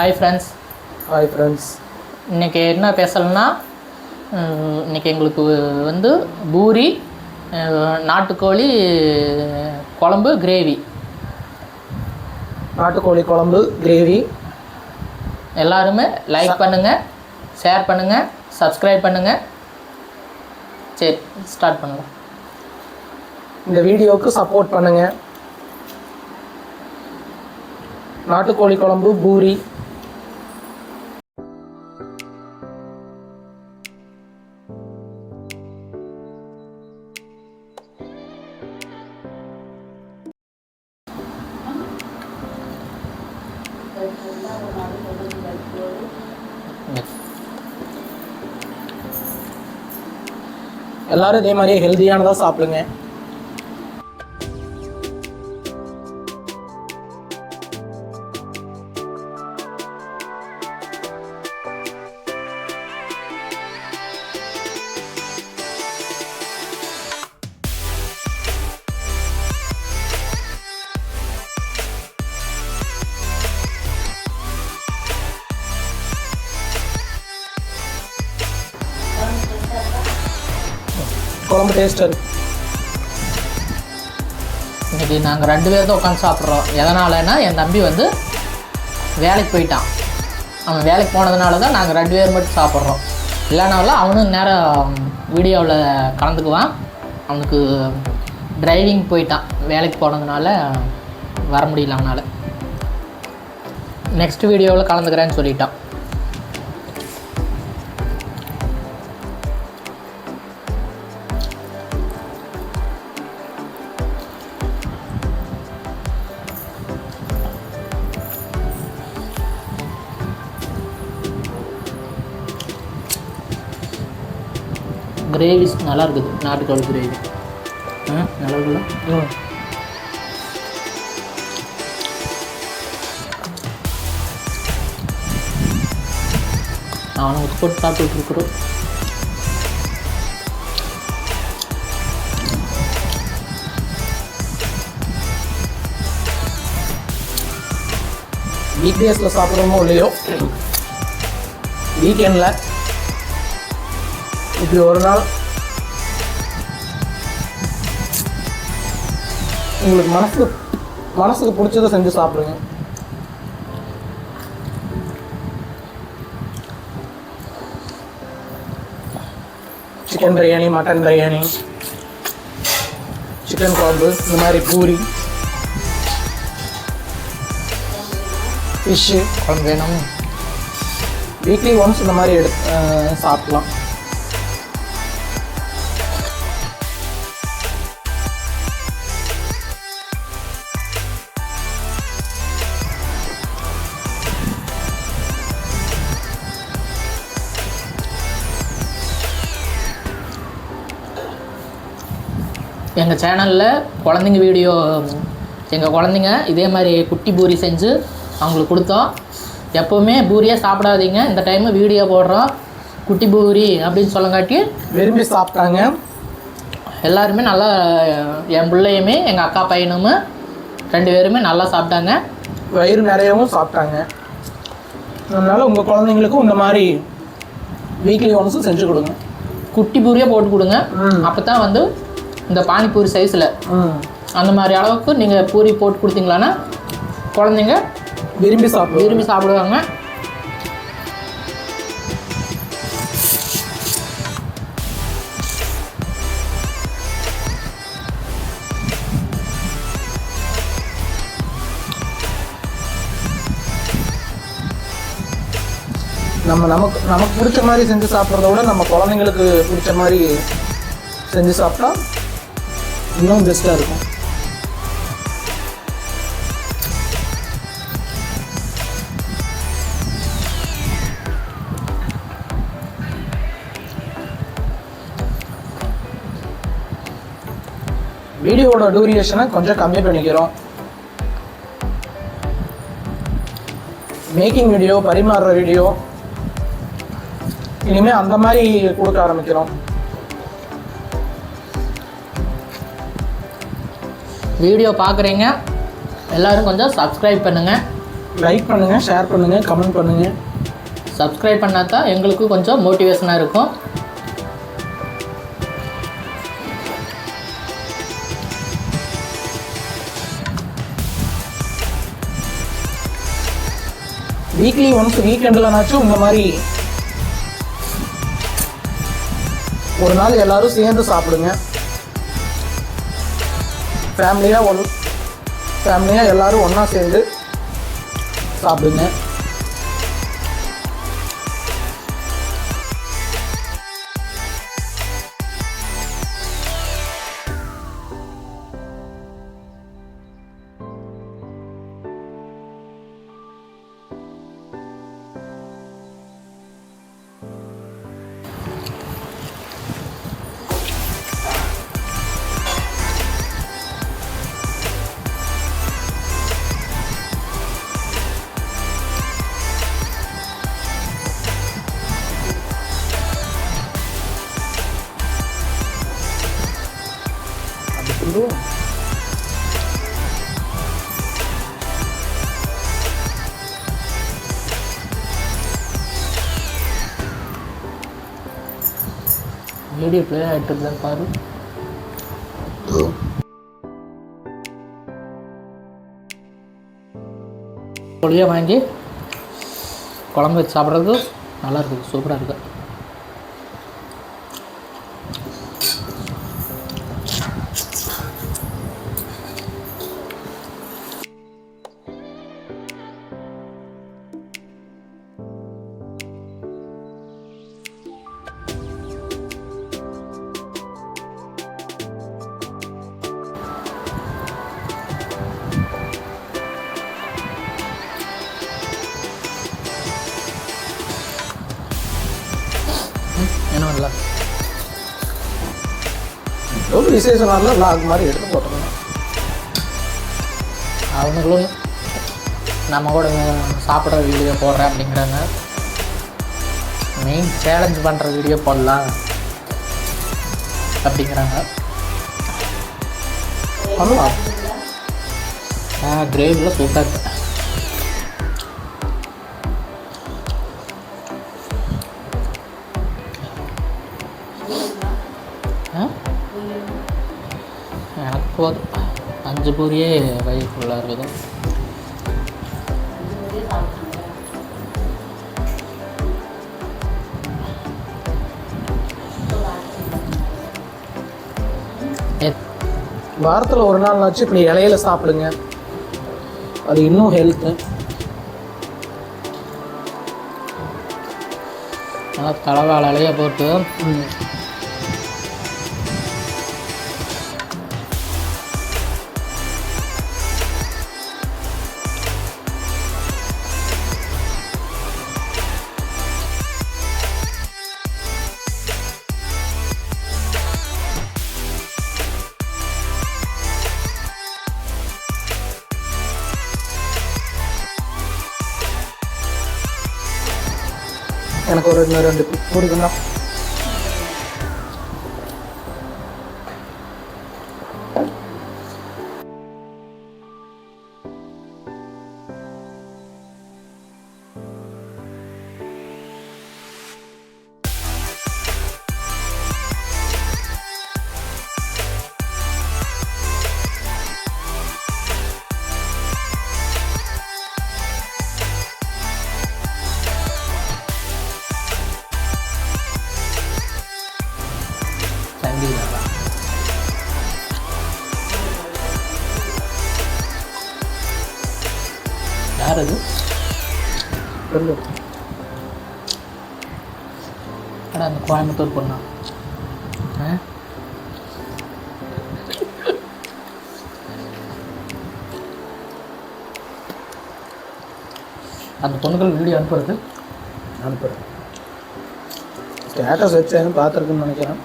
Hi friends. Hi friends. இன்றைக்கி என்ன பேசலைன்னா, இன்றைக்கி எங்களுக்கு வந்து பூரி, நாட்டுக்கோழி குழம்பு, கிரேவி. நாட்டுக்கோழி குழம்பு கிரேவி. எல்லாருமே லைக் பண்ணுங்கள், ஷேர் பண்ணுங்கள், சப்ஸ்கிரைப் பண்ணுங்கள். சரி, ஸ்டார்ட் பண்ணலாம். இந்த வீடியோவுக்கு சப்போர்ட் பண்ணுங்கள். நாட்டுக்கோழி குழம்பு பூரி. எல்லாரும் இதே மாதிரியே ஹெல்தியானதாக சாப்பிடுங்க. குழம்பு டேஸ்ட்டாக இருக்குது. இன்றைக்கி நாங்கள் 2 பேர் தான் உட்காந்து சாப்பிட்றோம். எதனாலன்னா, என் தம்பி வந்து வேலைக்கு போயிட்டான். அவன் வேலைக்கு போனதுனால தான் நாங்கள் 2 பேர் மட்டும் சாப்பிட்றோம். இல்லைனாலும் அவனும் நேரம் வீடியோவில் கலந்துக்குவான். அவனுக்கு டிரைவிங் போயிட்டான், வேலைக்கு போனதுனால வர முடியல அவனால். நெக்ஸ்ட் வீடியோவில் கலந்துக்கிறேன்னு சொல்லிட்டான். கிரேவி நல்லா இருக்குது. நாட்டுக்கோழி கிரேவி நல்லா இருக்குல்ல? நானும் உப்பு போட்டு சாப்பிட்டுருக்குறோம். வீக் டேஸில் சாப்பிட்றோமோ இல்லையோ, வீக்கெண்டில் இப்படி ஒரு நாள் உங்களுக்கு மனசுக்கு பிடிச்சதை செஞ்சு சாப்பிடுங்க. Chicken biryani, mutton biryani, chicken குழம்பு, இந்த மாதிரி பூரி, ஃபிஷ்ஷு குழம்பு வேணும். வீக்லி ஒன்ஸ் இந்த மாதிரி சாப்பிட்லாம். எங்கள் சேனலில் குழந்தைங்க வீடியோ, எங்கள் குழந்தைங்க இதே மாதிரி குட்டி பூரி செஞ்சு அவங்களுக்கு கொடுத்தோம். எப்போவுமே பூரியே சாப்பிடாதீங்க, இந்த டைமு வீடியோ போடுறோம் குட்டி பூரி அப்படின்னு சொல்லங்காட்டி விரும்பி சாப்பிட்டாங்க. எல்லாருமே நல்லா, என் பிள்ளையுமே எங்கள் அக்கா பையனும் 2 பேருமே நல்லா சாப்பிட்டாங்க, வயிறு நிறையவும் சாப்பிட்டாங்க. அதனால் உங்கள் குழந்தைங்களுக்கும் இந்த மாதிரி வீக்லி ஒன்ஸும் செஞ்சு கொடுங்க. குட்டி பூரியே போட்டு கொடுங்க. அப்போ தான் வந்து இந்த பானிபூரி சைஸில் அந்த மாதிரி அளவுக்கு நீங்கள் பூரி போட்டு கொடுத்தீங்களான்னா குழந்தைங்க விரும்பி சாப்பிடுவாங்க. நமக்கு பிடிச்ச மாதிரி செஞ்சு சாப்பிட்றத விட நம்ம குழந்தைங்களுக்கு பிடிச்ச மாதிரி செஞ்சு சாப்பிட்டா இன்னும் பெஸ்ட்டாக இருக்கும். வீடியோவோட டூரேஷனை கொஞ்சம் கம்மி பண்ணிக்கிறோம். மேக்கிங் வீடியோ, பரிமாறுற வீடியோ இனிமேல் அந்த மாதிரி கொடுக்க ஆரம்பிக்கிறோம். வீடியோ பார்க்குறீங்க எல்லோரும் கொஞ்சம் சப்ஸ்கிரைப் பண்ணுங்கள், லைக் பண்ணுங்கள், ஷேர் பண்ணுங்கள், கமெண்ட் பண்ணுங்கள். சப்ஸ்கிரைப் பண்ணால் தான் எங்களுக்கும் கொஞ்சம் மோட்டிவேஷனாக இருக்கும். வீக்லி ஒன்ஸ் வீக்கெண்டில்னாச்சும் இந்த மாதிரி ஒரு நாள் எல்லோரும் சேர்ந்து சாப்பிடுங்க. ஃபேமிலியாக எல்லோரும் ஒன்றா சேர்ந்து சாப்பிடுங்க. வீடியோ ப்ளே ஆகிட்டு இருக்குதான் பாரு. பொடியாக வாங்கி குழம்பு வச்சு சாப்பிட்றது நல்லா இருக்குது, சூப்பராக இருக்குது. என்ன பண்ணலாம், ஒரு விசேஷ நாளில் வ்ளாக் மாதிரி எடுத்து போட்டுருங்க. அவங்களும் நம்ம கூட சாப்பிட்ற வீடியோ போடுறேன் அப்படிங்கிறாங்க. மெயின் சேலஞ்ச் பண்ணுற வீடியோ போடலாம் அப்படிங்கிறாங்க. பண்ணலாம். கிரேவியில் சூப்பராக இருக்குது. எனக்கு போதும், 5 பூரியே வயிறு ஃபுல்லாக இருக்குது. வாரத்தில் ஒரு நாள்னாச்சும் இப்படி இலையில சாப்பிடுங்க, அது இன்னும் ஹெல்த்து. நல்லா தலைவாழ இலையை போட்டு எனக்கு ஒரு 2 கொடுக்குண்ணா. யார் அது? ஆனால் அந்த கோயம்புத்தூர் பொண்ணா? அந்த பொண்ணுகள் வீடியோ அனுப்புறது அனுப்புகிறேன். ஸ்டேட்டஸ் வச்சேன்னு பார்த்துருக்குன்னு நினைக்கிறேன்.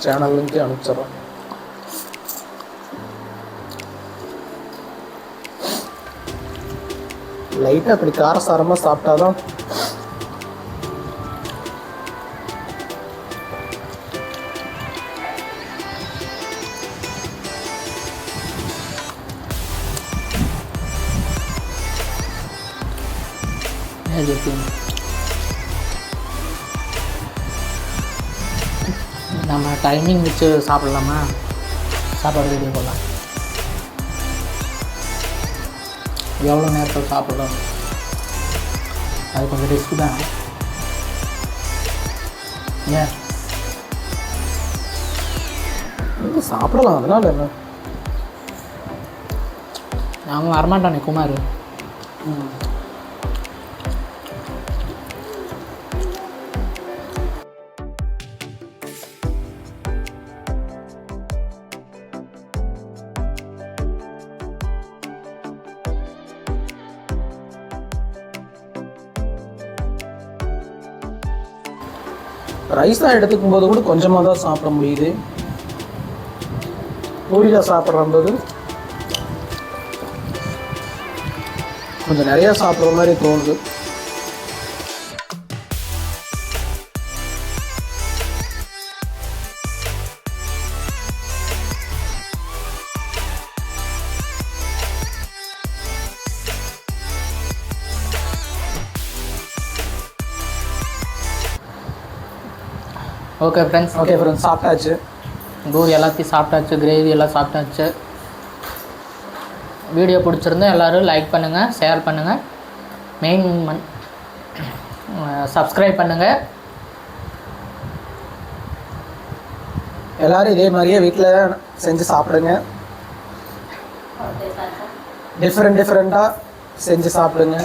சேனல் லிங்க் அனுப்பிச்சிட்றேன். லைட்டாக அப்படி காரசாரமாக சாப்பிட்டாதான் இது எப்படின்னு நம்ம டைமிங் வச்சு சாப்பிட்லாமா? சாப்பாடு வீடியோ போடலாம். எவ்வளோ நேரத்தில் சாப்பிட்றோம் அது கொஞ்சம் ரிஸ்க் தான். ஏன் சாப்பிடலாம், அதனால என்ன. அவன் வரமாட்டானே குமார். ரைஸாக எடுத்துக்கும் போது கூட கொஞ்சமாக தான் சாப்பிட முடியுது. பூரியில் சாப்பிட்றம்போது கொஞ்சம் நிறையா சாப்பிட்ற மாதிரி தோணுது. ஓகே ஃப்ரெண்ட்ஸ், சாப்பிட்டாச்சு. பூரி எல்லாத்தையும் சாப்பிட்டாச்சு, கிரேவி எல்லாம் சாப்பிட்டாச்சு. வீடியோ பிடிச்சிருந்தா எல்லோரும் லைக் பண்ணுங்கள், ஷேர் பண்ணுங்கள், சப்ஸ்கிரைப் பண்ணுங்கள். எல்லோரும் இதே மாதிரியே வீட்டில் செஞ்சு சாப்பிடுங்க. டிஃப்ரெண்ட்டாக செஞ்சு சாப்பிடுங்க.